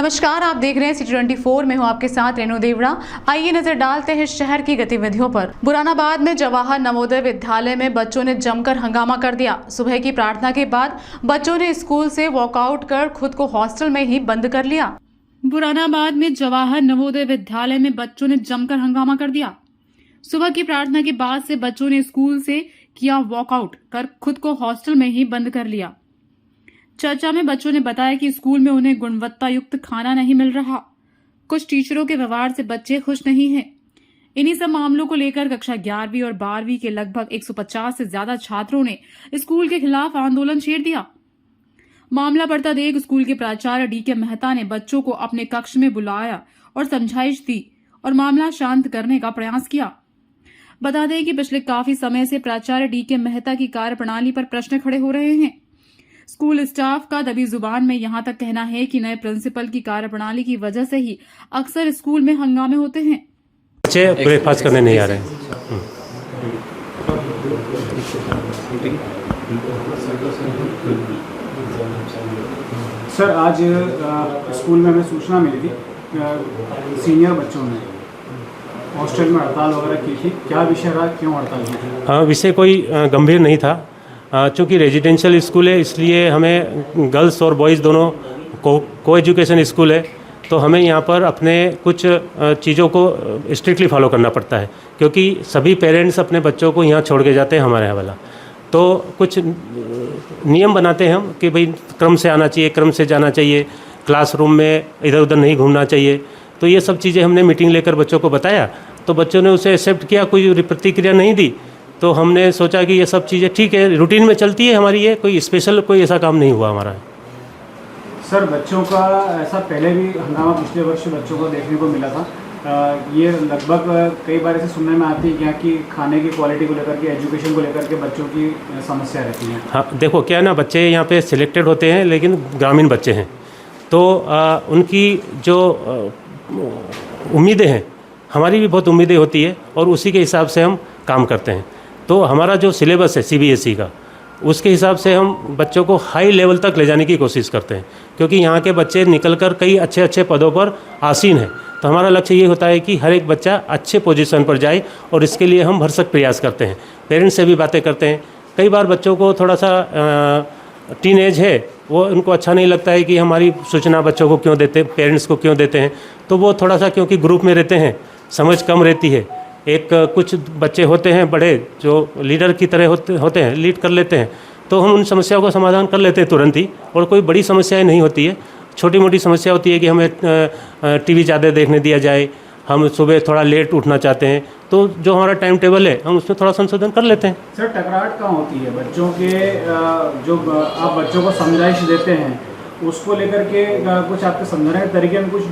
नमस्कार, आप देख रहे हैं City24 में हूं आपके साथ रेणु देवड़ा। आइए नजर डालते हैं शहर की गतिविधियों पर। बुरानाबाद में जवाहर नवोदय विद्यालय में बच्चों ने जमकर हंगामा कर दिया। सुबह की प्रार्थना के बाद बच्चों ने स्कूल से वॉकआउट कर खुद को हॉस्टल में ही बंद कर लिया। बुरानाबाद में जवाहर नवोदय विद्यालय में बच्चों ने जमकर हंगामा कर दिया। सुबह की प्रार्थना के बाद से बच्चों ने स्कूल से किया वॉकआउट कर खुद को हॉस्टल में ही बंद कर लिया। चर्चा में बच्चों ने बताया कि स्कूल में उन्हें गुणवत्ता युक्त खाना नहीं मिल रहा। कुछ टीचरों के व्यवहार से बच्चे खुश नहीं हैं। इन्हीं सब मामलों को लेकर कक्षा 11वीं और 12वीं के लगभग 150 से ज्यादा छात्रों ने स्कूल के खिलाफ आंदोलन छेड़ दिया। मामला बढ़ता देख स्कूल के प्राचार्य डी.के. मेहता ने बच्चों को अपने कक्ष में बुलाया और समझाइश दी और मामला शांत करने का प्रयास किया। बता दें कि पिछले काफी समय से प्राचार्य डी.के. मेहता की कार्यप्रणाली पर प्रश्न खड़े हो रहे हैं। स्कूल स्टाफ का दबी जुबान में यहां तक कहना है कि नए प्रिंसिपल की कार्यप्रणाली की वजह से ही अक्सर स्कूल में हंगामे होते हैं। बच्चे ब्रेकफास्ट करने नहीं आ रहे हैं। सर, आज स्कूल में हमें सूचना मिली थी, सीनियर बच्चों ने हॉस्टल में हड़ताल वगैरह की थी। क्या विषय रहा, क्यों हड़ताल की थी? हाँ, विषय कोई गंभीर नहीं था। चूँकि रेजिडेंशियल स्कूल है इसलिए हमें गर्ल्स और बॉयज़ दोनों को एजुकेशन स्कूल है, तो हमें यहाँ पर अपने कुछ चीज़ों को स्ट्रिक्टली फॉलो करना पड़ता है, क्योंकि सभी पेरेंट्स अपने बच्चों को यहाँ छोड़ के जाते हैं हमारे यहाँ वाला। तो कुछ नियम बनाते हैं हम कि भाई क्रम से आना चाहिए, क्रम से जाना चाहिए, क्लासरूम में इधर उधर नहीं घूमना चाहिए। तो ये सब चीज़ें हमने मीटिंग लेकर बच्चों को बताया, तो बच्चों ने उसे एक्सेप्ट किया, कोई प्रतिक्रिया नहीं दी। तो हमने सोचा कि ये सब चीज़ें ठीक है, रूटीन में चलती है हमारी, ये कोई स्पेशल कोई ऐसा काम नहीं हुआ हमारा। सर, बच्चों का ऐसा पहले भी हंगामा पिछले वर्ष बच्चों को देखने को मिला था। ये लगभग कई बार ऐसे सुनने में आती है क्या कि खाने की क्वालिटी को लेकर के, एजुकेशन को लेकर के बच्चों की समस्या रहती है। हाँ, देखो क्या है ना, बच्चे यहाँ पे सिलेक्टेड होते हैं लेकिन ग्रामीण बच्चे हैं, तो उनकी जो उम्मीदें हैं, हमारी भी बहुत उम्मीदें होती है और उसी के हिसाब से हम काम करते हैं। तो हमारा जो सिलेबस है CBSE का, उसके हिसाब से हम बच्चों को हाई लेवल तक ले जाने की कोशिश करते हैं, क्योंकि यहाँ के बच्चे निकलकर कई अच्छे अच्छे पदों पर आसीन हैं। तो हमारा लक्ष्य ये होता है कि हर एक बच्चा अच्छे पोजीशन पर जाए और इसके लिए हम भरसक प्रयास करते हैं। पेरेंट्स से भी बातें करते हैं। कई बार बच्चों को थोड़ा सा टीन एज है, वो उनको अच्छा नहीं लगता है कि हमारी सूचना बच्चों को क्यों देते, पेरेंट्स को क्यों देते हैं। तो वो थोड़ा सा, क्योंकि ग्रुप में रहते हैं, समझ कम रहती है। एक कुछ बच्चे होते हैं बड़े जो लीडर की तरह होते हैं, लीड कर लेते हैं, तो हम उन समस्याओं का समाधान कर लेते हैं तुरंत ही, और कोई बड़ी समस्याएं नहीं होती है। छोटी मोटी समस्या होती है कि हमें TV ज़्यादा देखने दिया जाए, हम सुबह थोड़ा लेट उठना चाहते हैं, तो जो हमारा टाइम टेबल है हम उसमें थोड़ा संशोधन कर लेते हैं। सर, टकराहट कहाँ होती है बच्चों के, जो आप बच्चों को समझाइश देते हैं उसको लेकर के कुछ आपके समझाने के तरीके में कुछ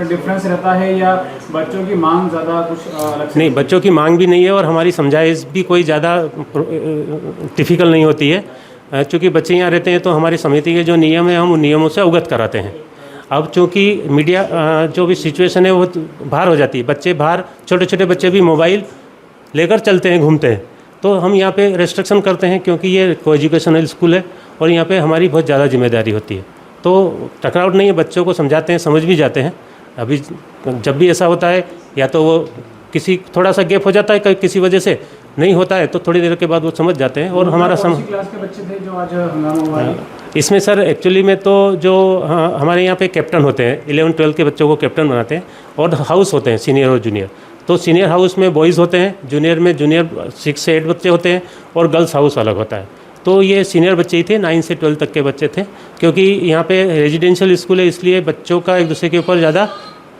डिफरेंस रहता है, या बच्चों की मांग ज़्यादा कुछ अलग? नहीं, बच्चों की मांग भी नहीं है और हमारी समझाइश भी कोई ज़्यादा डिफ़िकल्ट नहीं होती है। चूँकि बच्चे यहाँ रहते हैं तो हमारी समिति के जो नियम है हम उन नियमों से अवगत कराते हैं। अब चूँकि मीडिया जो भी सिचुएशन है वो बाहर हो जाती है, बच्चे बाहर, छोटे छोटे बच्चे भी मोबाइल लेकर चलते हैं, घूमते हैं, तो हम यहाँ पे रेस्ट्रिक्शन करते हैं, क्योंकि ये को एजुकेशनल स्कूल है और यहाँ पे हमारी बहुत ज़्यादा जिम्मेदारी होती है। तो टकराव नहीं है, बच्चों को समझाते हैं, समझ भी जाते हैं। अभी जब भी ऐसा होता है, या तो वो किसी थोड़ा सा गैप हो जाता है, किसी वजह से नहीं होता है, तो थोड़ी देर के बाद वो समझ जाते हैं। और हमारा क्लास के बच्चे थे जो आज हंगामा हुआ है? इसमें सर एक्चुअली में तो जो हमारे यहाँ पे कैप्टन होते हैं, 11-12 के बच्चों को कैप्टन बनाते हैं, और हाउस होते हैं सीनियर और जूनियर। तो सीनियर हाउस में बॉयज़ होते हैं, जूनियर में 6 से 8 बच्चे होते हैं, और गर्ल्स हाउस अलग होता है। तो ये सीनियर बच्चे ही थे, 9 से 12 तक के बच्चे थे, क्योंकि यहाँ पे रेजिडेंशियल स्कूल है, इसलिए बच्चों का एक दूसरे के ऊपर ज़्यादा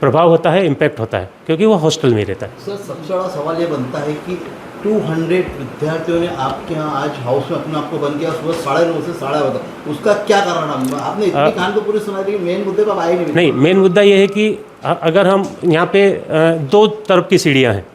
प्रभाव होता है, इम्पैक्ट होता है, क्योंकि वो हॉस्टल में रहता है। सर, सबसे बड़ा सवाल ये बनता है कि 200 विद्यार्थियों ने आपके यहाँ आज हाउस में अपने आप को बंद किया, सुबह 9:30 से 11:30 तक, उसका क्या कारण? आपने इतनी कहानी तो पूरी सुनाई, लेकिन मेन मुद्दे पर आए नहीं। मेन मुद्दा ये है कि अगर हम यहाँ पे 2 तरफ की सीढ़ियाँ हैं,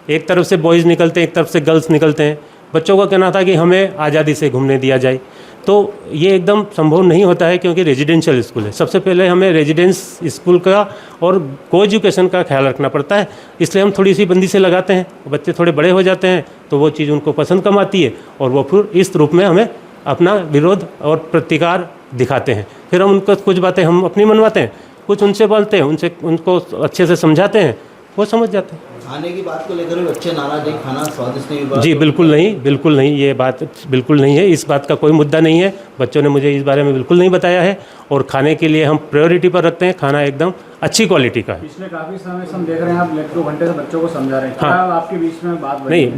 एक तरफ से बॉयज़ निकलते हैं, एक तरफ से गर्ल्स निकलते हैं। बच्चों का कहना था कि हमें आज़ादी से घूमने दिया जाए, तो ये एकदम संभव नहीं होता है, क्योंकि रेजिडेंशियल स्कूल है। सबसे पहले हमें रेजिडेंस स्कूल का और को एजुकेशन का ख्याल रखना पड़ता है, इसलिए हम थोड़ी सी बंदी से लगाते हैं। बच्चे थोड़े बड़े हो जाते हैं तो वो चीज़ उनको पसंद कम आती है, और वो फिर इस रूप में हमें अपना विरोध और प्रतिकार दिखाते हैं। फिर हम उनको कुछ बातें हम अपनी मनवाते हैं, कुछ उनसे बोलते हैं, उनको अच्छे से समझाते हैं, वो समझ जाते हैं। खाने की बात को लेकर भी बच्चे नाराज नहीं, खाना स्वादिष्ट नहीं हुआ? जी बिल्कुल नहीं, बिल्कुल नहीं, ये बात बिल्कुल नहीं है, इस बात का कोई मुद्दा नहीं है। बच्चों ने मुझे इस बारे में बिल्कुल नहीं बताया है और खाने के लिए हम प्रायोरिटी पर रखते हैं, खाना एकदम अच्छी क्वालिटी का है। पिछले काफ़ी समय से हम देख रहे हैं आप 1-2 घंटे से बच्चों को समझा रहे हैं। क्या आपके बीच में बात बनी? नहीं,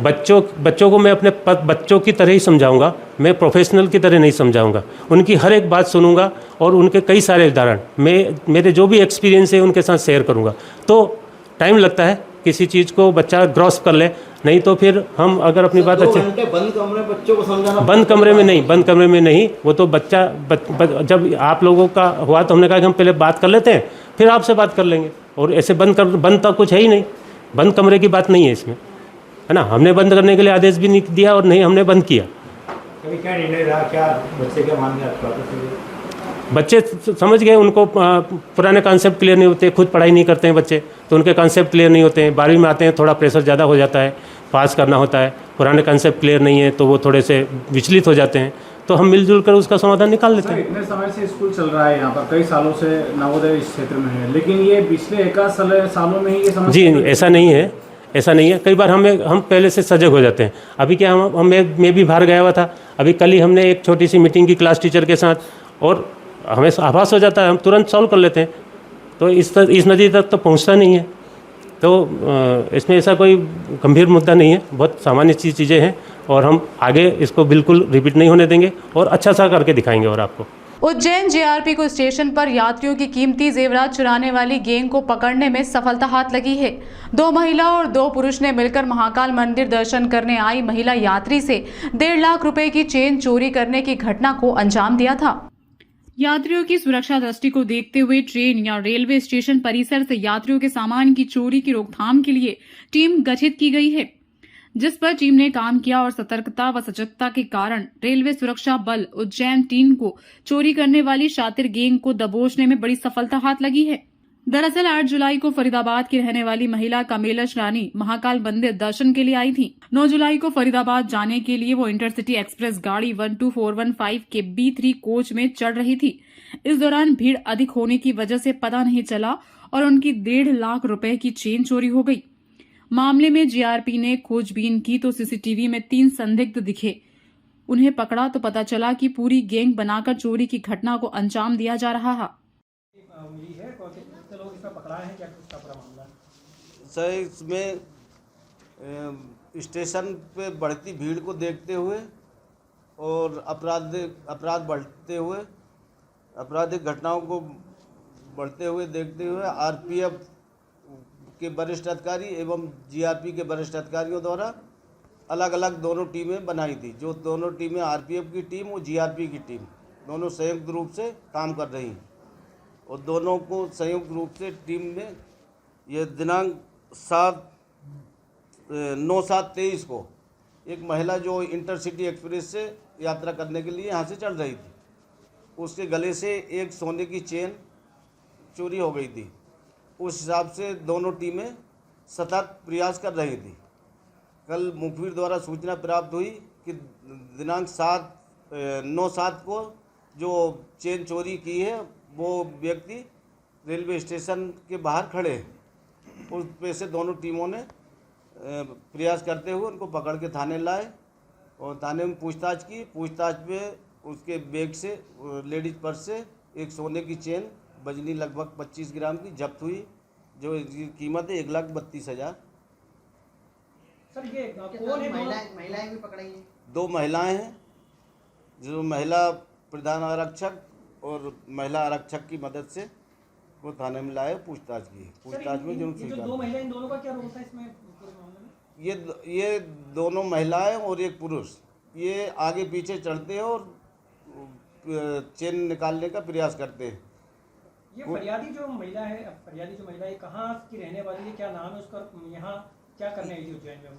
बच्चों को मैं अपने बच्चों की तरह ही समझाऊंगा, मैं प्रोफेशनल की तरह नहीं समझाऊंगा। उनकी हर एक बात सुनूंगा और उनके कई सारे उदाहरण मेरे जो भी एक्सपीरियंस है उनके साथ शेयर करूंगा। तो टाइम लगता है किसी चीज़ को बच्चा ग्रॉस कर ले, नहीं तो फिर हम अगर अपनी बात अच्छे बंद कमरे में बच्चों को समझाना, बंद कमरे में नहीं, वो तो बच्चा जब आप लोगों का हुआ तो हमने कहा कि हम पहले बात कर लेते हैं, फिर आपसे बात कर लेंगे। और ऐसे बंद तक कुछ है ही नहीं, बंद कमरे की बात नहीं है इसमें, है ना। हमने बंद करने के लिए आदेश भी नहीं दिया और नहीं हमने बंद किया। कभी क्या निर्णय रहा, क्या बच्चे क्या मान गए आपका? बच्चे समझ गए, उनको पुराने कॉन्सेप्ट क्लियर नहीं होते, खुद पढ़ाई नहीं करते हैं बच्चे, तो उनके कॉन्सेप्ट क्लियर नहीं होते हैं। 12वीं में आते हैं, थोड़ा प्रेशर ज़्यादा हो जाता है, पास करना होता है, पुराने कॉन्सेप्ट क्लियर नहीं है तो वो थोड़े से विचलित हो जाते हैं, तो हम मिलजुल कर उसका समाधान निकाल लेते हैं। इतने समय से स्कूल चल रहा है यहाँ पर, कई सालों से नवोदय इस क्षेत्र में है, लेकिन ये पिछले 1 सालों में ही ये समस्या? जी ऐसा नहीं है, ऐसा नहीं है। कई बार हम पहले से सजग हो जाते हैं। अभी क्या मैं भी बाहर गया हुआ था, अभी कल ही हमने एक छोटी सी मीटिंग की क्लास टीचर के साथ, और हमें आभास हो जाता है, हम तुरंत सॉल्व कर लेते हैं। तो इस नदी तक तो पहुंचता नहीं है, तो इसमें ऐसा कोई गंभीर मुद्दा नहीं है, बहुत सामान्य चीज़ें हैं और हम आगे इसको बिल्कुल रिपीट नहीं होने देंगे और अच्छा सा करके दिखाएंगे। और आपको उज्जैन जीआरपी को स्टेशन पर यात्रियों की कीमती जेवरात चुराने वाली गैंग को पकड़ने में सफलता हाथ लगी है। 2 महिला और 2 पुरुष ने मिलकर महाकाल मंदिर दर्शन करने आई महिला यात्री से 1.5 लाख रुपए की चेन चोरी करने की घटना को अंजाम दिया था। यात्रियों की सुरक्षा दृष्टि को देखते हुए ट्रेन या रेलवे स्टेशन परिसर से यात्रियों के सामान की चोरी की रोकथाम के लिए टीम गठित की गई है, जिस पर टीम ने काम किया और सतर्कता व सजगता के कारण रेलवे सुरक्षा बल उज्जैन टीम को चोरी करने वाली शातिर गैंग को दबोचने में बड़ी सफलता हाथ लगी है। दरअसल 8 जुलाई को फरीदाबाद की रहने वाली महिला कमेलश रानी महाकाल मंदिर दर्शन के लिए आई थी। 9 जुलाई को फरीदाबाद जाने के लिए वो इंटरसिटी एक्सप्रेस गाड़ी 12415 के B3 कोच में चढ़ रही थी। इस दौरान भीड़ अधिक होने की वजह से पता नहीं चला और उनकी 1.5 लाख रुपए की चेन चोरी हो गई। मामले में जीआरपी ने खोजबीन की तो सीसीटीवी में 3 संदिग्ध दिखे। उन्हें पकड़ा तो पता चला कि पूरी गैंग बनाकर चोरी की घटना को अंजाम दिया जा रहा है। सर इसमें स्टेशन पे बढ़ती भीड़ को देखते हुए और अपराध बढ़ते हुए, आपराधिक घटनाओं को बढ़ते हुए देखते हुए आरपीएफ के वरिष्ठ अधिकारी एवं जीआरपी के वरिष्ठ अधिकारियों द्वारा अलग अलग दोनों टीमें बनाई थी। जो दोनों टीमें आरपीएफ की टीम और जीआरपी की टीम दोनों संयुक्त रूप से काम कर रही हैं और दोनों को संयुक्त रूप से टीम में ये दिनांक 9/7/23 को एक महिला जो इंटरसिटी एक्सप्रेस से यात्रा करने के लिए यहाँ से चल रही थी, उसके गले से एक सोने की चेन चोरी हो गई थी। उस हिसाब से दोनों टीमें सतत प्रयास कर रही थी। कल मुखबिर द्वारा सूचना प्राप्त हुई कि दिनांक 9/7 को जो चेन चोरी की है वो व्यक्ति रेलवे स्टेशन के बाहर खड़े हैं। उस पे से दोनों टीमों ने प्रयास करते हुए उनको पकड़ के थाने लाए और थाने में पूछताछ की। पूछताछ में उसके बैग से, लेडीज पर्स से एक सोने की चेन वजनी लगभग 25 ग्राम की जब्त हुई, जो कीमत है 1,32,000। सर ये कौन है? महिलाएं भी पकड़ाई हैं? 2 महिलाएं हैं, जो महिला प्रधान आरक्षक और महिला आरक्षक की मदद से वो थाने में लाए, पूछताछ की। पूछताछ में जो 2 महिलाएं, इन दोनों का क्या रोल था इसमें पूरे मामले में? ये दोनों महिलाएं और एक पुरुष ये आगे पीछे चढ़ते हैं और चेन निकालने का प्रयास करते हैं। ये फरियादी जो महिला है कहाँ की रहने वाली है, क्या नाम है उसका, यहाँ क्या करने आई थी उज्जैन में?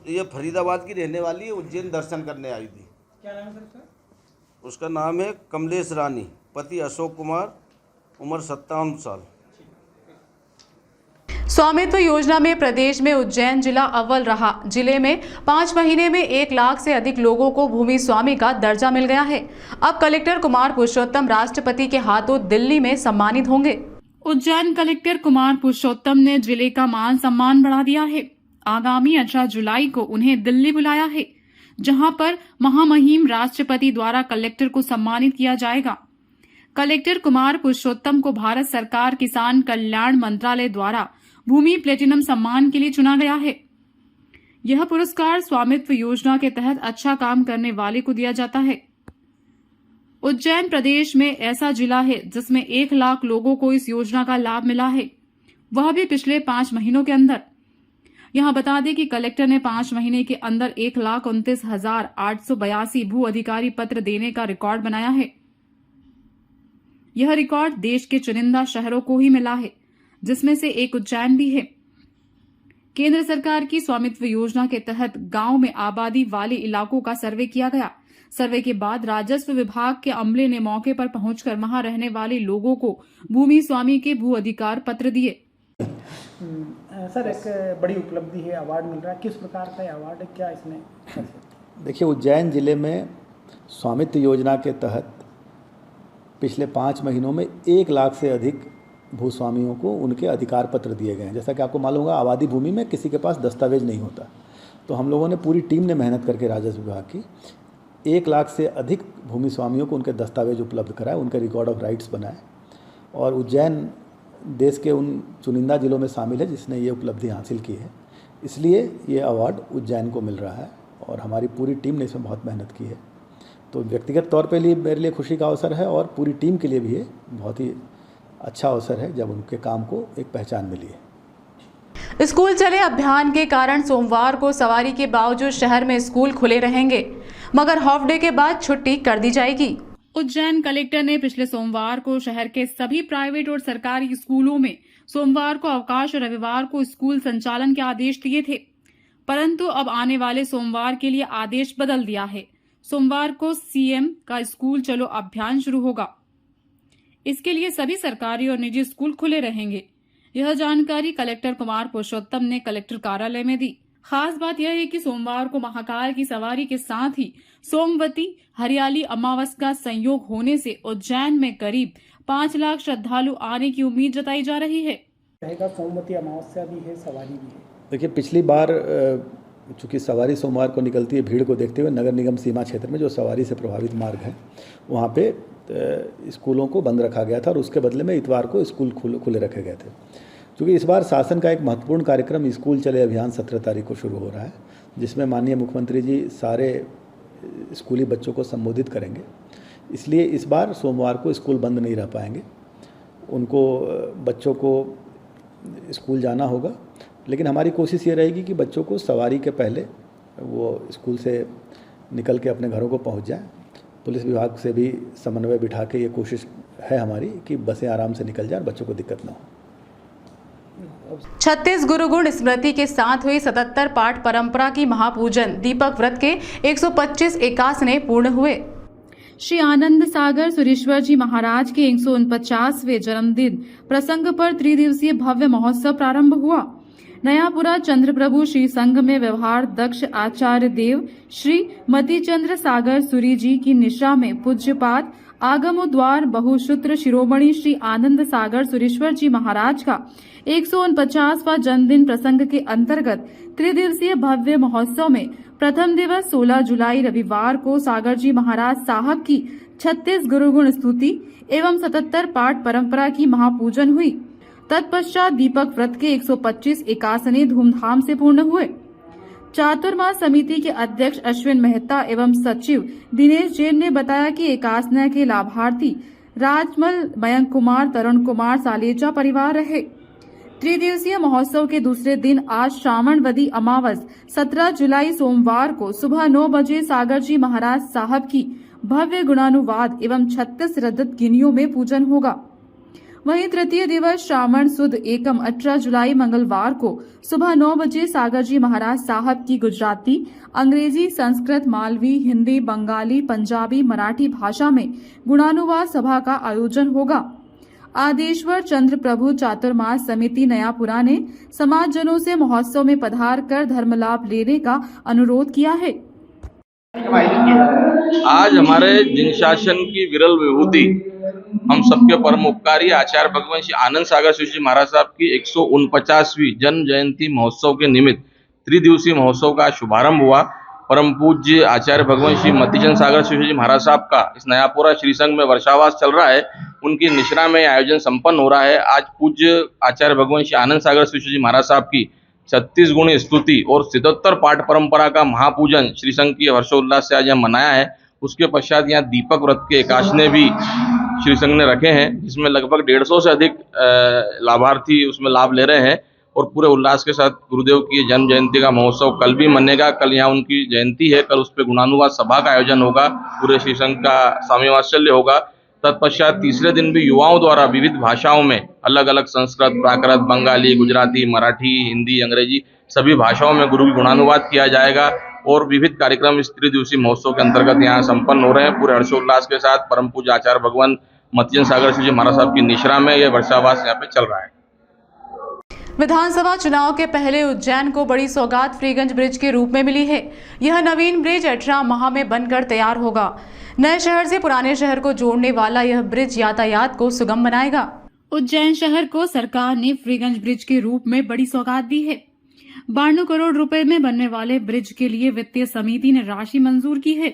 ये फरीदाबाद की रहने वाली है, उज्जैन दर्शन करने आई थी। क्या नाम है सर उसका? उसका नाम है कमलेश रानी, पति अशोक कुमार, उम्र 57 साल। स्वामित्व योजना में प्रदेश में उज्जैन जिला अव्वल रहा। जिले में 5 महीने में 1 लाख से अधिक लोगों को भूमि स्वामी का दर्जा मिल गया है। अब कलेक्टर कुमार पुरुषोत्तम राष्ट्रपति के हाथों दिल्ली में सम्मानित होंगे। उज्जैन कलेक्टर कुमार पुरुषोत्तम ने जिले का मान सम्मान बढ़ा दिया है। आगामी 18 जुलाई को उन्हें दिल्ली बुलाया है, जहां पर महामहिम राष्ट्रपति द्वारा कलेक्टर को सम्मानित किया जाएगा। कलेक्टर कुमार पुरुषोत्तम को भारत सरकार किसान कल्याण मंत्रालय द्वारा भूमि प्लेटिनम सम्मान के लिए चुना गया है। यह पुरस्कार स्वामित्व योजना के तहत अच्छा काम करने वाले को दिया जाता है। उज्जैन प्रदेश में ऐसा जिला है जिसमें 1 लाख लोगों को इस योजना का लाभ मिला है, वह भी पिछले 5 महीनों के अंदर। यहां बता दें कि कलेक्टर ने 5 महीने के अंदर 1,29,882 भू अधिकारी पत्र देने का रिकॉर्ड बनाया है। यह रिकॉर्ड देश के चुनिंदा शहरों को ही मिला है, जिसमें से एक उज्जैन भी है। केंद्र सरकार की स्वामित्व योजना के तहत गांव में आबादी वाले इलाकों का सर्वे किया गया। सर्वे के बाद राजस्व विभाग के अमले ने मौके पर पहुंचकर वहां रहने वाले लोगों को भूमि स्वामी के भू अधिकार पत्र दिए। सर, एक बड़ी उपलब्धि है, अवार्ड मिल रहा है, किस प्रकार का अवार्ड है, क्या इसमें? देखिए, उज्जैन जिले में स्वामित्व योजना के तहत पिछले 5 महीनों में 1 लाख से अधिक भूस्वामियों को उनके अधिकार पत्र दिए गए हैं। जैसा कि आपको मालूम होगा, आबादी भूमि में किसी के पास दस्तावेज नहीं होता, तो हम लोगों ने पूरी टीम ने मेहनत करके राजस्व विभाग की 1 लाख से अधिक भूमि स्वामियों को उनके दस्तावेज उपलब्ध कराए, उनके रिकॉर्ड ऑफ राइट्स बनाए। और उज्जैन देश के उन चुनिंदा जिलों में शामिल है जिसने ये उपलब्धि हासिल की है, इसलिए ये अवार्ड उज्जैन को मिल रहा है और हमारी पूरी टीम ने इसमें बहुत मेहनत की है। तो व्यक्तिगत तौर पे लिए मेरे लिए खुशी का अवसर है और पूरी टीम के लिए भी ये बहुत ही अच्छा अवसर है जब उनके काम को एक पहचान मिली है। स्कूल चले अभियान के कारण सोमवार को सवारी के बावजूद शहर में स्कूल खुले रहेंगे, मगर हाफ डे के बाद छुट्टी कर दी जाएगी। उज्जैन कलेक्टर ने पिछले सोमवार को शहर के सभी प्राइवेट और सरकारी स्कूलों में सोमवार को अवकाश और रविवार को स्कूल संचालन के आदेश दिए थे, परंतु अब आने वाले सोमवार के लिए आदेश बदल दिया है। सोमवार को सीएम का स्कूल चलो अभियान शुरू होगा। इसके लिए सभी सरकारी और निजी स्कूल खुले रहेंगे। यह जानकारी कलेक्टर कुमार पुरुषोत्तम ने कलेक्टर कार्यालय में दी। खास बात यह है कि सोमवार को महाकाल की सवारी के साथ ही सोमवती हरियाली अमावस का संयोग होने से उज्जैन में करीब 5 लाख श्रद्धालु आने की उम्मीद जताई जा रही है। सोमवती अमावस्या भी है, सवारी भी है। देखिए, पिछली बार चूँकि सवारी सोमवार को निकलती है, भीड़ को देखते हुए नगर निगम सीमा क्षेत्र में जो सवारी से प्रभावित मार्ग है वहाँ पे स्कूलों को बंद रखा गया था और उसके बदले में इतवार को स्कूल खुले रखे गए थे। क्योंकि इस बार शासन का एक महत्वपूर्ण कार्यक्रम स्कूल चले अभियान 17 तारीख को शुरू हो रहा है, जिसमें माननीय मुख्यमंत्री जी सारे स्कूली बच्चों को संबोधित करेंगे। इसलिए इस बार सोमवार को स्कूल बंद नहीं रह पाएंगे, उनको बच्चों को स्कूल जाना होगा। लेकिन हमारी कोशिश ये रहेगी कि बच्चों को सवारी के पहले वो स्कूल से निकल के अपने घरों को पहुंच जाएं। पुलिस विभाग से भी समन्वय बिठा के ये कोशिश है हमारी कि बसें आराम से निकल जाएं, बच्चों को दिक्कत ना हो। 36 गुरु गुण स्मृति के साथ हुई 77 पाठ परंपरा की महापूजन दीपक व्रत के 125 एकासने पूर्ण हुए। श्री आनंद सागर सुरेश्वर जी महाराज के 149वें जन्मदिन प्रसंग पर त्रिदिवसीय भव्य महोत्सव प्रारंभ हुआ। नयापुरा चंद्रप्रभु श्री संघ में व्यवहार दक्ष आचार्य देव श्री मतिचंद्र सागर सूरी जी की निशा में पूज्यपाद आगमोद्वार बहुसूत्र शिरोमणि श्री आनंद सागर सुरेश्वर जी महाराज का 149वां जन्मदिन प्रसंग के अंतर्गत त्रिदिवसीय भव्य महोत्सव में प्रथम दिवस 16 जुलाई रविवार को सागर जी महाराज साहब की 36 गुरुगुण स्तुति एवं 77 पाठ परंपरा की महापूजन हुई। तत्पश्चात दीपक व्रत के 125 एकासने धूमधाम से पूर्ण हुए। चातुर्मास समिति के अध्यक्ष अश्विन मेहता एवं सचिव दिनेश जैन ने बताया कि एकासना के लाभार्थी राजमल मयंक कुमार तरुण कुमार सालेजा परिवार रहे। त्रिदिवसीय महोत्सव के दूसरे दिन आज श्रावणवदी अमावस 17 जुलाई सोमवार को सुबह 9 बजे सागर जी महाराज साहब की भव्य गुणानुवाद एवं 36 रजत गिनियों में पूजन होगा। वहीं तृतीय दिवस श्रावण सुद एकम 18 जुलाई मंगलवार को सुबह 9 बजे सागर जी महाराज साहब की गुजराती, अंग्रेजी, संस्कृत, मालवी, हिंदी, बंगाली, पंजाबी, मराठी भाषा में गुणानुवाद सभा का आयोजन होगा। आदेश्वर चंद्र प्रभु चातुर्मास समिति नया पुराने समाजजनों से महोत्सव में पधार कर धर्म लाभ लेने का अनुरोध किया है। आज हमारे जिन शासन की विरल विभूति हम सबके परम उपकारी आचार्य भगवान श्री आनंद सागर शिव जी महाराज साहब की 149वीं जन्म जयंती महोत्सव के निमित्त त्रिदिवसीय महोत्सव का शुभारंभ हुआ। परम पूज्य आचार्य भगवान श्री मतिचंद सागर शिव जी महाराज साहब का इस नयापुरा श्री संघ में वर्षावास चल रहा है, उनकी निश्रा में आयोजन संपन्न हो रहा है। आज पूज्य आचार्य भगवान श्री आनंद सागर शिव जी महाराज साहब की 36 गुणी स्तुति और 77 पाठ परंपरा का महापूजन श्री संघ की हर्षोल्लास से आज यहाँ मनाया है। उसके पश्चात यहाँ दीपक व्रत के एकादशी भी श्री संघ ने रखे हैं, जिसमें लगभग 150 से अधिक लाभार्थी उसमें लाभ ले रहे हैं और पूरे उल्लास के साथ गुरुदेव की जन्म जयंती का महोत्सव कल भी मनेगा। कल यहाँ उनकी जयंती है, कल उस पर गुणानुवाद सभा का आयोजन होगा, पूरे श्री संघ का स्वामी वात्सल्य होगा। तत्पश्चात तीसरे दिन भी युवाओं द्वारा विविध भाषाओं में अलग अलग संस्कृत, प्राकृत, बंगाली, गुजराती, मराठी, हिंदी, अंग्रेजी सभी भाषाओं में गुरु की गुणानुवाद किया जाएगा और विविध कार्यक्रम इस त्रिदिवसीय महोत्सव के अंतर्गत यहाँ संपन्न हो रहे हैं। पूरे हर्षोल्लास के साथ परम पूज्य आचार्य भगवान मतिचंद सागर शिव जी महाराज साहब की निश्रा में यह वर्षावास यहाँ पे चल रहा है। विधानसभा चुनाव के पहले उज्जैन को बड़ी सौगात फ्रीगंज ब्रिज के रूप में मिली है। यह नवीन ब्रिज 18 माह में बनकर तैयार होगा। नए शहर से पुराने शहर को जोड़ने वाला यह ब्रिज यातायात को सुगम बनाएगा। उज्जैन शहर को सरकार ने फ्रीगंज ब्रिज के रूप में बड़ी सौगात दी है। 92 करोड़ रुपए में बनने वाले ब्रिज के लिए वित्तीय समिति ने राशि मंजूर की है।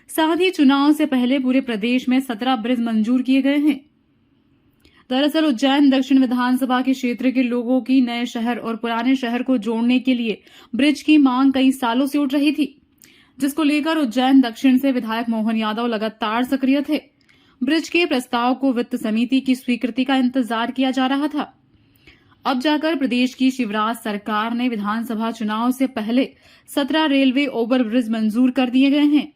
साथ ही चुनाव से पहले पूरे प्रदेश में 17 ब्रिज मंजूर किए गए हैं। दरअसल उज्जैन दक्षिण विधानसभा के क्षेत्र के लोगों की नए शहर और पुराने शहर को जोड़ने के लिए ब्रिज की मांग कई सालों से उठ रही थी, जिसको लेकर उज्जैन दक्षिण से विधायक मोहन यादव लगातार सक्रिय थे। ब्रिज के प्रस्ताव को वित्त समिति की स्वीकृति का इंतजार किया जा रहा था। अब जाकर प्रदेश की शिवराज सरकार ने विधानसभा चुनाव से पहले 17 रेलवे ओवरब्रिज मंजूर कर दिए गए हैं।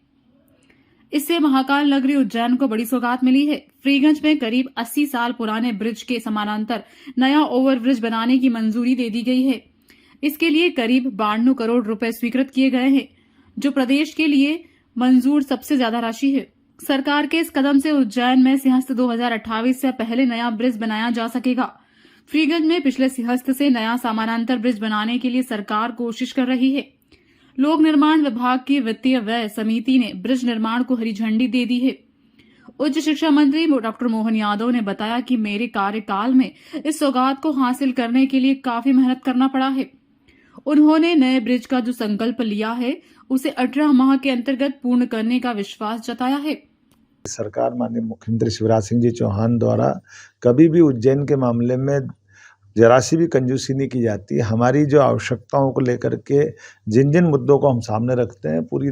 इससे महाकाल नगरी उज्जैन को बड़ी सौगात मिली है। फ्रीगंज में करीब 80 साल पुराने ब्रिज के समानांतर नया ओवरब्रिज बनाने की मंजूरी दे दी गई है। इसके लिए करीब 92 करोड़ रुपए स्वीकृत किए गए हैं, जो प्रदेश के लिए मंजूर सबसे ज्यादा राशि है। सरकार के इस कदम से उज्जैन में सिंहस्थ 2028 से पहले नया ब्रिज बनाया जा सकेगा। फ्रीगंज में पिछले सिंहस्थ से नया समानांतर ब्रिज बनाने के लिए सरकार कोशिश कर रही है। लोक निर्माण विभाग की वित्तीय व्यय समिति ने ब्रिज निर्माण को हरी झंडी दे दी है। उच्च शिक्षा मंत्री डॉक्टर मोहन यादव ने बताया कि मेरे कार्यकाल में इस सौगात को हासिल करने के लिए काफी मेहनत करना पड़ा है। उन्होंने नए ब्रिज का जो संकल्प लिया है उसे 18 माह के अंतर्गत पूर्ण करने का विश्वास जताया है। सरकार माननीय मुख्यमंत्री शिवराज सिंह जी चौहान द्वारा कभी भी उज्जैन के मामले में जरा सी भी कंजूसी नहीं की जाती। हमारी जो आवश्यकताओं को लेकर के जिन जिन मुद्दों को हम सामने रखते हैं, पूरी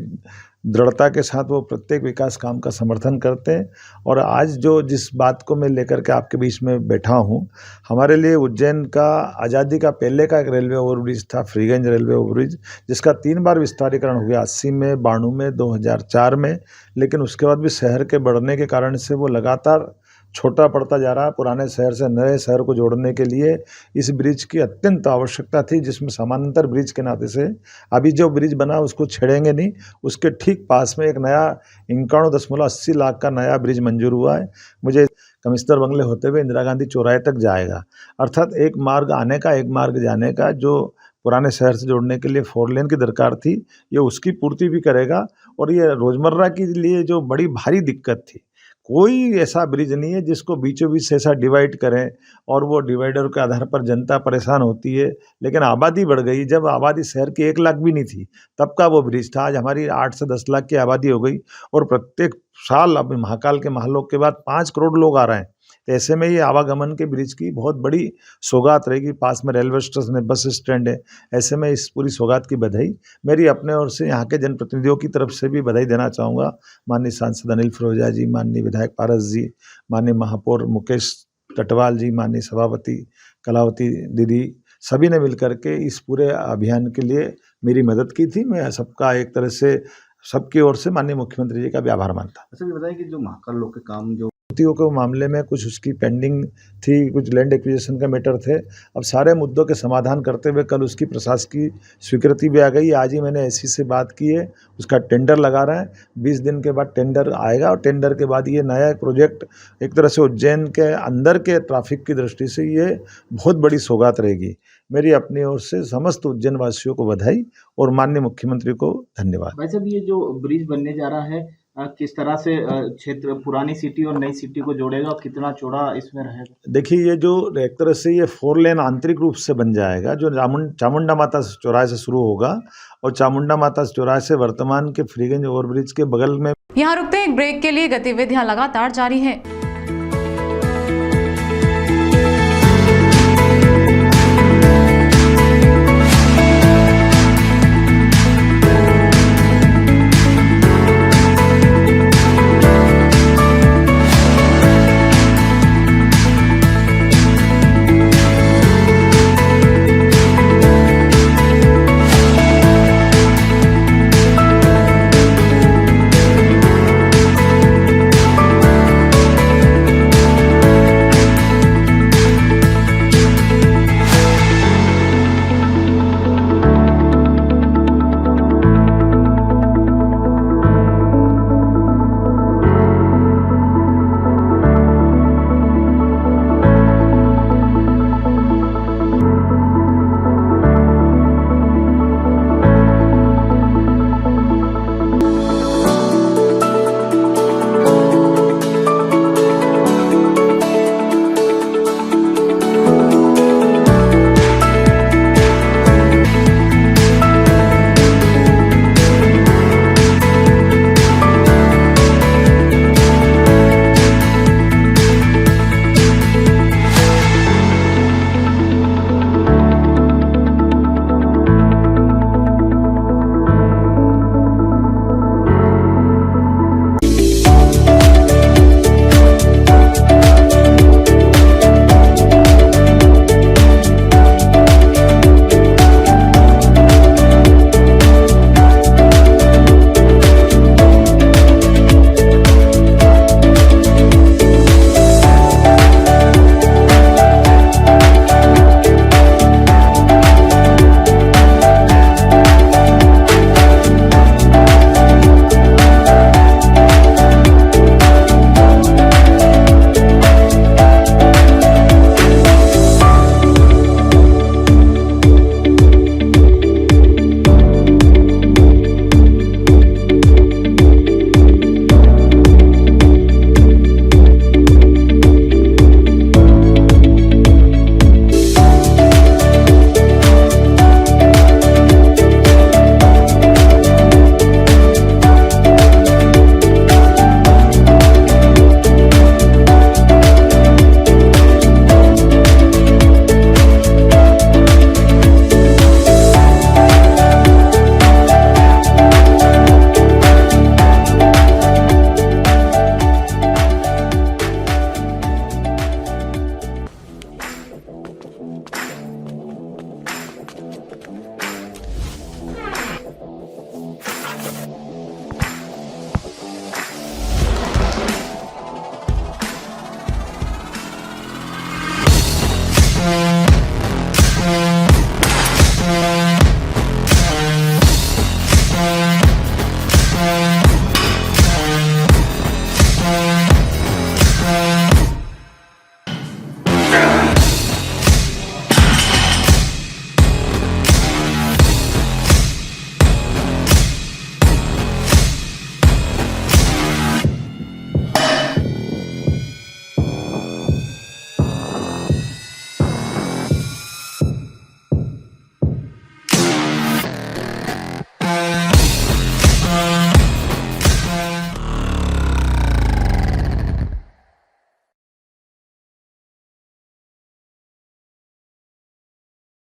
दृढ़ता के साथ वो प्रत्येक विकास काम का समर्थन करते हैं। और आज जो जिस बात को मैं लेकर के आपके बीच में बैठा हूँ, हमारे लिए उज्जैन का आज़ादी का पहले का एक रेलवे ओवरब्रिज था, फ्रीगंज रेलवे ओवरब्रिज, जिसका 3 बार विस्तारीकरण हो गया, 80 में, 92 में, 2004 में। लेकिन उसके बाद भी शहर के बढ़ने के कारण से वो लगातार छोटा पड़ता जा रहा। पुराने शहर से नए शहर को जोड़ने के लिए इस ब्रिज की अत्यंत आवश्यकता थी, जिसमें समानांतर ब्रिज के नाते से अभी जो ब्रिज बना उसको छेड़ेंगे नहीं। उसके ठीक पास में एक नया 51.80 लाख का नया ब्रिज मंजूर हुआ है। मुझे कमिश्नर बंगले होते हुए इंदिरा गांधी चौराहे तक जाएगा, अर्थात एक मार्ग आने का, एक मार्ग जाने का। जो पुराने शहर से जोड़ने के लिए 4 लेन की दरकार थी, ये उसकी पूर्ति भी करेगा। और ये रोज़मर्रा के लिए जो बड़ी भारी दिक्कत थी, कोई ऐसा ब्रिज नहीं है जिसको बीचों बीच से ऐसा डिवाइड करें और वो डिवाइडर के आधार पर जनता परेशान होती है। लेकिन आबादी बढ़ गई, जब आबादी शहर की 1 लाख भी नहीं थी तब का वो ब्रिज था। आज हमारी 8 से 10 लाख की आबादी हो गई और प्रत्येक साल अब महाकाल के महालोक के बाद 5 करोड़ लोग आ रहे हैं। तो ऐसे में ये आवागमन के ब्रिज की बहुत बड़ी सौगात रहेगी। पास में रेलवे स्टेशन है, बस स्टैंड है। ऐसे में इस पूरी सौगात की बधाई मेरी अपने ओर से यहाँ के जनप्रतिनिधियों की तरफ से भी बधाई देना चाहूँगा। माननीय सांसद अनिल फिरोजा जी, माननीय विधायक पारस जी, माननीय महापौर मुकेश कटवाल जी, माननीय सभापति कलावती दीदी, सभी ने मिलकर के इस पूरे अभियान के लिए मेरी मदद की थी। मैं सबका एक तरह से सबकी ओर से माननीय मुख्यमंत्री जी का भी आभार मानता। अच्छा, ये बताएं कि जो महाकाल लोक के काम जो भर्तियों के मामले में कुछ उसकी पेंडिंग थी, कुछ लैंड एक्विजिशन का मैटर थे। अब सारे मुद्दों के समाधान करते हुए कल उसकी प्रशासकीय स्वीकृति भी आ गई। आज ही मैंने एससी से बात की है, उसका टेंडर लगा रहे हैं। 20 दिन के बाद टेंडर आएगा और टेंडर के बाद ये नया प्रोजेक्ट एक तरह से उज्जैन के अंदर के ट्रैफिक की दृष्टि से ये बहुत बड़ी सौगात रहेगी। मेरी अपनी ओर से समस्त उज्जैन वासियों को बधाई और माननीय मुख्यमंत्री को धन्यवाद। भाई साहब, ये जो ब्रिज बनने जा रहा है किस तरह से क्षेत्र पुरानी सिटी और नई सिटी को जोड़ेगा और कितना चौड़ा इसमें रहेगा? देखिए, ये जो एक तरह से ये 4 लेन आंतरिक रूप से बन जाएगा, जो चामुंडा माता चौराहे से शुरू होगा और चामुंडा माता चौराहे से वर्तमान के फ्रीगंज ओवरब्रिज के बगल में। यहाँ रुकते हैं एक ब्रेक के लिए। गतिविधियां लगातार जारी है।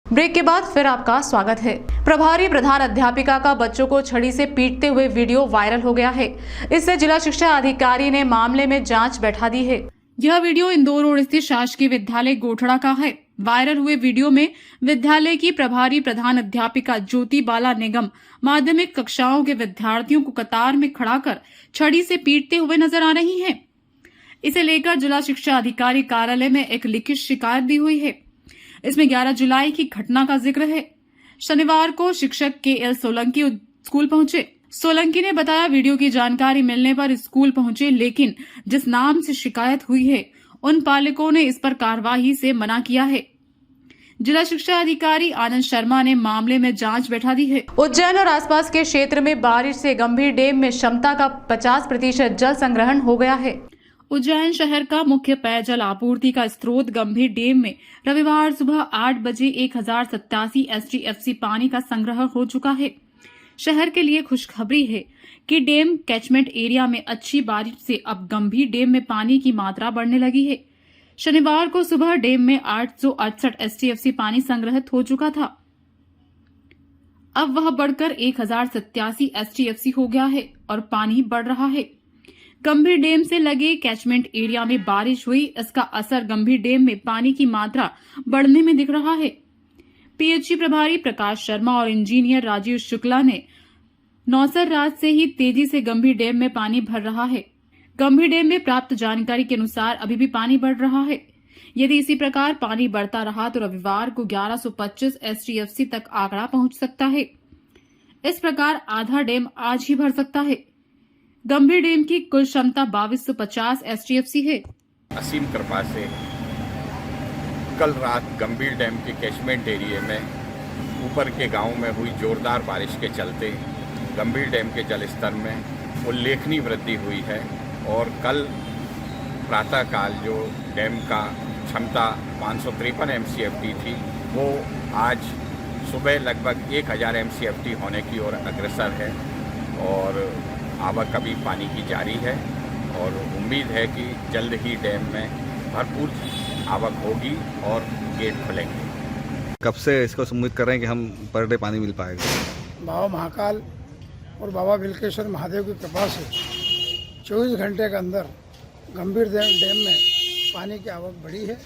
ब्रेक के बाद फिर आपका स्वागत है। प्रभारी प्रधान अध्यापिका का बच्चों को छड़ी से पीटते हुए वीडियो वायरल हो गया है। इससे जिला शिक्षा अधिकारी ने मामले में जांच बैठा दी है। यह वीडियो इंदौर रोड स्थित शासकीय विद्यालय गोठड़ा का है। वायरल हुए वीडियो में विद्यालय की प्रभारी प्रधान अध्यापिका ज्योति बाला निगम माध्यमिक कक्षाओं के विद्यार्थियों को कतार में खड़ा कर छड़ी से पीटते हुए नजर आ रही हैं। इसे लेकर जिला शिक्षा अधिकारी कार्यालय में एक लिखित शिकायत दी हुई है। इसमें 11 जुलाई की घटना का जिक्र है। शनिवार को शिक्षक KL सोलंकी स्कूल पहुंचे। सोलंकी ने बताया, वीडियो की जानकारी मिलने पर स्कूल पहुंचे, लेकिन जिस नाम से शिकायत हुई है उन पालकों ने इस पर कार्रवाई से मना किया है। जिला शिक्षा अधिकारी आनंद शर्मा ने मामले में जांच बैठा दी है। उज्जैन और आसपास के क्षेत्र में बारिश से गंभीर डैम में क्षमता का 50% जल संग्रहण हो गया है। उज्जैन शहर का मुख्य पेयजल आपूर्ति का स्रोत गंभीर डैम में रविवार सुबह 8 बजे 1087 STFC पानी का संग्रह हो चुका है। शहर के लिए खुशखबरी है कि डैम कैचमेंट एरिया में अच्छी बारिश से अब गंभीर डैम में पानी की मात्रा बढ़ने लगी है। शनिवार को सुबह डैम में 868 STFC पानी संग्रहित हो चुका था। अब वह बढ़कर 1087 STFC हो गया है और पानी बढ़ रहा है। गंभीर डैम से लगे कैचमेंट एरिया में बारिश हुई, इसका असर गंभीर डैम में पानी की मात्रा बढ़ने में दिख रहा है। PHE प्रभारी प्रकाश शर्मा और इंजीनियर राजीव शुक्ला ने नौसर रात से ही तेजी से गंभीर डैम में पानी भर रहा है। गंभीर डैम में प्राप्त जानकारी के अनुसार अभी भी पानी बढ़ रहा है। यदि इसी प्रकार पानी बढ़ता रहा तो रविवार को 1125 STFC तक आंकड़ा पहुंच सकता है। इस प्रकार आधा डैम आज ही भर सकता है। गंभीर डैम की कुल क्षमता 2250 STFC है। असीम कृपा से कल रात गंभीर डैम के कैचमेंट एरिया में ऊपर के गांव में हुई जोरदार बारिश के चलते गंभीर डैम के जलस्तर में उल्लेखनीय वृद्धि हुई है और कल प्रातःकाल जो डैम का क्षमता 553 MCFT थी वो आज सुबह लगभग 1000 MCFT होने की ओर अग्रसर है और आवक अभी पानी की जारी है और उम्मीद है कि जल्द ही डैम में भरपूर आवक होगी और गेट खुलेंगे। कब से इसको उम्मीद कर रहे हैं कि हम पर डे पानी मिल पाएगा? बाबा महाकाल और बाबा बिल्केश्वर महादेव की कृपा से 24 घंटे के अंदर गंभीर डैम में पानी की आवक बढ़ी है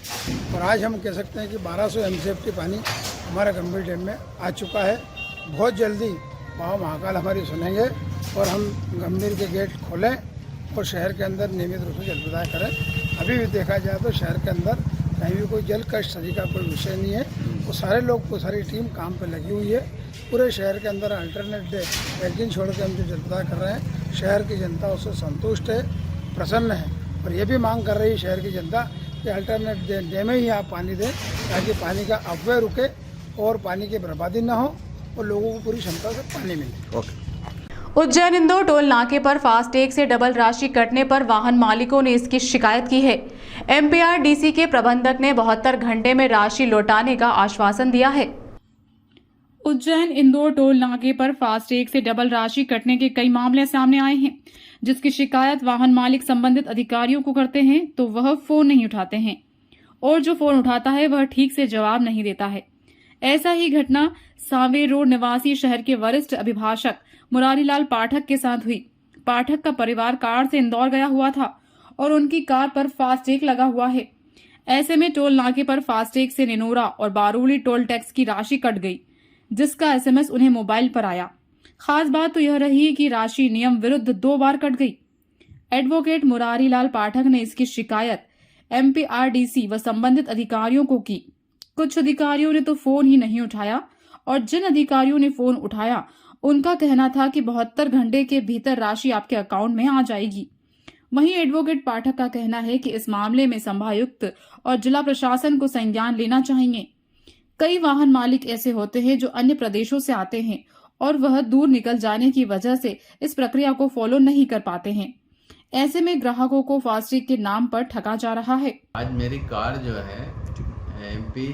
और आज हम कह सकते हैं कि 1200 MCFT पानी हमारे गंभीर डैम में आ चुका है। बहुत जल्दी बाबा महाकाल हमारी सुनेंगे और हम गंभीर के गेट खोलें और शहर के अंदर नियमित रूप से जल प्रदाय करें। अभी भी देखा जाए तो शहर के अंदर कहीं भी कोई जल कष्ट सदी का कोई विषय नहीं है। वो सारे लोग को सारी टीम काम पे लगी हुई है। पूरे शहर के अंदर अल्टरनेट डे एक दिन छोड़ के हम जो जल प्रदाय कर रहे हैं, शहर की जनता उससे संतुष्ट है, प्रसन्न है और ये भी मांग कर रही है शहर की जनता कि अल्टरनेट डे में ही आप पानी दें ताकि पानी का अपव्यय रुके और पानी की बर्बादी ना हो और लोगों को पूरी क्षमता से पानी मिले। उज्जैन इंदौर टोल नाके पर फास्टैग से डबल राशि कटने पर वाहन मालिकों ने इसकी शिकायत की है। MPRDC के प्रबंधक ने 72 घंटे में राशि लौटाने का आश्वासन दिया है। उज्जैन इंदौर टोल नाके पर फास्टैग से डबल राशि कटने के कई मामले सामने आए हैं, जिसकी शिकायत वाहन मालिक संबंधित अधिकारियों को करते हैं तो वह फोन नहीं उठाते हैं और जो फोन उठाता है वह ठीक से जवाब नहीं देता है। ऐसा ही घटना सांवेर रोड निवासी शहर के वरिष्ठ अभिभाषक मुरारीलाल पाठक के साथ हुई। पाठक का परिवार कार से इंदौर गया हुआ था और उनकी कार पर फास्टैग लगा हुआ है। ऐसे में टोल नाके पर फास्टैग से निनोरा और बारूली टोल टैक्स की राशि कट गई, जिसका SMS उन्हें मोबाइल पर आया। खास बात तो यह रही कि राशि नियम विरुद्ध 2 बार कट गई। एडवोकेट मुरारीलाल पाठक ने इसकी शिकायत MPRDC व संबंधित अधिकारियों को की। कुछ अधिकारियों ने तो फोन ही नहीं उठाया और जिन अधिकारियों ने फोन उठाया उनका कहना था कि 72 घंटे के भीतर राशि आपके अकाउंट में आ जाएगी। वहीं एडवोकेट पाठक का कहना है कि इस मामले में संभागायुक्त और जिला प्रशासन को संज्ञान लेना चाहिए। कई वाहन मालिक ऐसे होते हैं जो अन्य प्रदेशों से आते हैं और वह दूर निकल जाने की वजह से इस प्रक्रिया को फॉलो नहीं कर पाते हैं। ऐसे में ग्राहकों को फास्टैग के नाम पर ठगा जा रहा है। आज मेरी कार जो है MP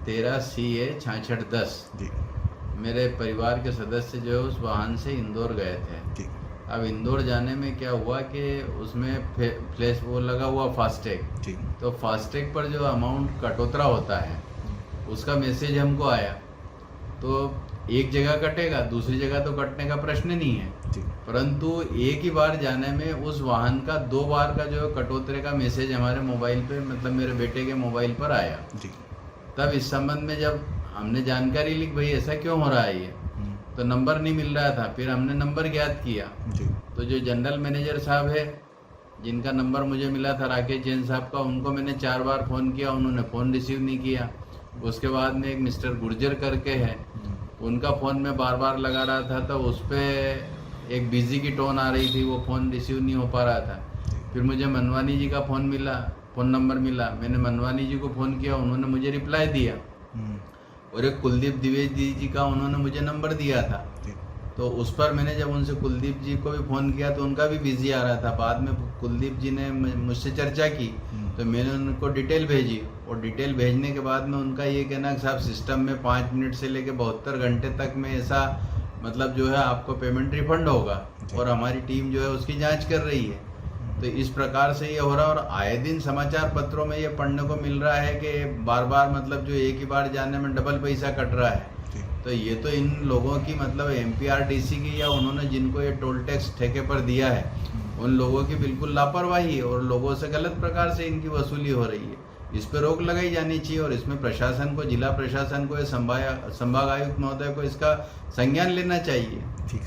13CA 6610 मेरे परिवार के सदस्य जो है उस वाहन से इंदौर गए थे। अब इंदौर जाने में क्या हुआ कि उसमें फ्लैश वो लगा हुआ फास्टैग, तो फास्टैग पर जो अमाउंट कटौतरा होता है उसका मैसेज हमको आया। तो एक जगह कटेगा, दूसरी जगह तो कटने का प्रश्न नहीं है, परंतु एक ही बार जाने में उस वाहन का 2 बार का जो कटौतरे का मैसेज हमारे मोबाइल पे, मतलब मेरे बेटे के मोबाइल पर आया। तब इस संबंध में जब हमने जानकारी ली भाई ऐसा क्यों हो रहा है ये, तो नंबर नहीं मिल रहा था। फिर हमने नंबर ज्ञात किया तो जो जनरल मैनेजर साहब है जिनका नंबर मुझे मिला था राकेश जैन साहब का, उनको मैंने 4 बार फ़ोन किया, उन्होंने फ़ोन रिसीव नहीं किया। उसके बाद में एक मिस्टर गुर्जर करके है, उनका फ़ोन मैं बार बार लगा रहा था तो उस पर एक बिजी की टोन आ रही थी, वो फ़ोन रिसीव नहीं हो पा रहा था। फिर मुझे मनवानी जी का फ़ोन नंबर मिला, मैंने मनवानी जी को फ़ोन किया, उन्होंने मुझे रिप्लाई दिया। और एक कुलदीप द्विवेदी जी का उन्होंने मुझे नंबर दिया था, तो उस पर मैंने जब उनसे कुलदीप जी को भी फ़ोन किया तो उनका भी बिजी आ रहा था। बाद में कुलदीप जी ने मुझसे चर्चा की तो मैंने उनको डिटेल भेजी, और डिटेल भेजने के बाद में उनका ये कहना कि साहब सिस्टम में 5 मिनट से लेकर 72 घंटे तक में ऐसा मतलब जो है आपको पेमेंट रिफंड होगा, और हमारी टीम जो है उसकी जाँच कर रही है। तो इस प्रकार से ये हो रहा है, और आए दिन समाचार पत्रों में ये पढ़ने को मिल रहा है कि बार बार मतलब जो एक ही बार जाने में डबल पैसा कट रहा है। तो ये तो इन लोगों की मतलब MPRDC की या उन्होंने जिनको ये टोल टैक्स ठेके पर दिया है उन लोगों की बिल्कुल लापरवाही है, और लोगों से गलत प्रकार से इनकी वसूली हो रही है। इस पर रोक लगाई जानी चाहिए, और इसमें प्रशासन को, जिला प्रशासन को, संभाग आयुक्त महोदय को इसका संज्ञान लेना चाहिए। ठीक।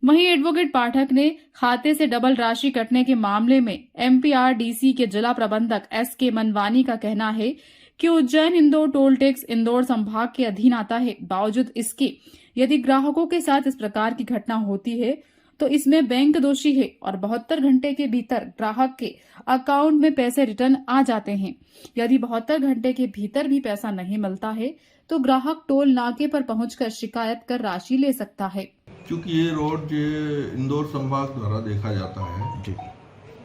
वहीं एडवोकेट पाठक ने खाते से डबल राशि कटने के मामले में MPRDC के जिला प्रबंधक SK मनवानी का कहना है कि उज्जैन इंदौर टोल टैक्स इंदौर संभाग के अधीन आता है। बावजूद इसके यदि ग्राहकों के साथ इस प्रकार की घटना होती है तो इसमें बैंक दोषी है, और 72 घंटे के भीतर ग्राहक के अकाउंट में पैसे रिटर्न आ जाते हैं। यदि 72 घंटे के भीतर भी पैसा नहीं मिलता है तो ग्राहक टोल नाके पर पहुंचकर शिकायत कर राशि ले सकता है। क्योंकि ये रोड इंदौर संभाग द्वारा देखा जाता है जी,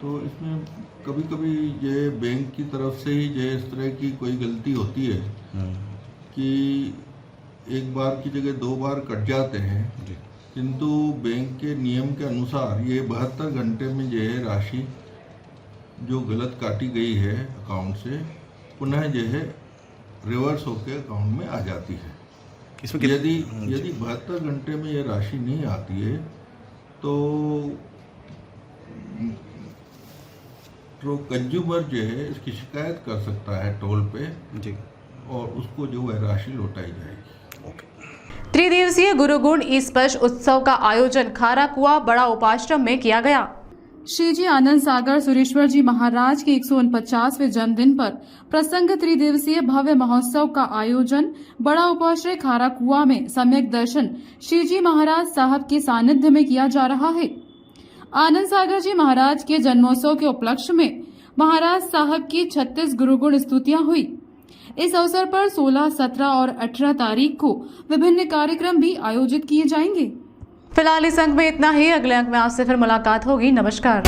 तो इसमें कभी कभी ये बैंक की तरफ से ही जो इस तरह की कोई गलती होती है कि एक बार की जगह 2 बार कट जाते हैं, किंतु बैंक के नियम के अनुसार ये 72 घंटे में जो है राशि जो गलत काटी गई है अकाउंट से पुनः जो है रिवर्स होकर अकाउंट में आ जाती है। यदि 72 घंटे में ये राशि नहीं आती है तो कंज्यूमर जो है इसकी शिकायत कर सकता है टोल पे जी, और उसको जो है राशि लौटाई जाएगी। त्रिदिवसीय गुरुगुण स्पर्श उत्सव का आयोजन खाराकुआ बड़ा उपाश्रम में किया गया। श्री जी आनंद सागर सुरेश्वर जी महाराज के 149वें जन्मदिन पर प्रसंग त्रिदिवसीय भव्य महोत्सव का आयोजन बड़ा उपाश्रय खाराकुआ में सम्यक दर्शन श्री जी महाराज साहब के सानिध्य में किया जा रहा है। आनंद सागर जी महाराज के जन्मोत्सव के उपलक्ष्य में महाराज साहब की 36 गुरुगुण स्तुतियां हुई। इस अवसर पर 16, 17 और 18 तारीख को विभिन्न कार्यक्रम भी आयोजित किए जाएंगे। फिलहाल इस अंक में इतना ही। अगले अंक में आपसे फिर मुलाकात होगी। नमस्कार।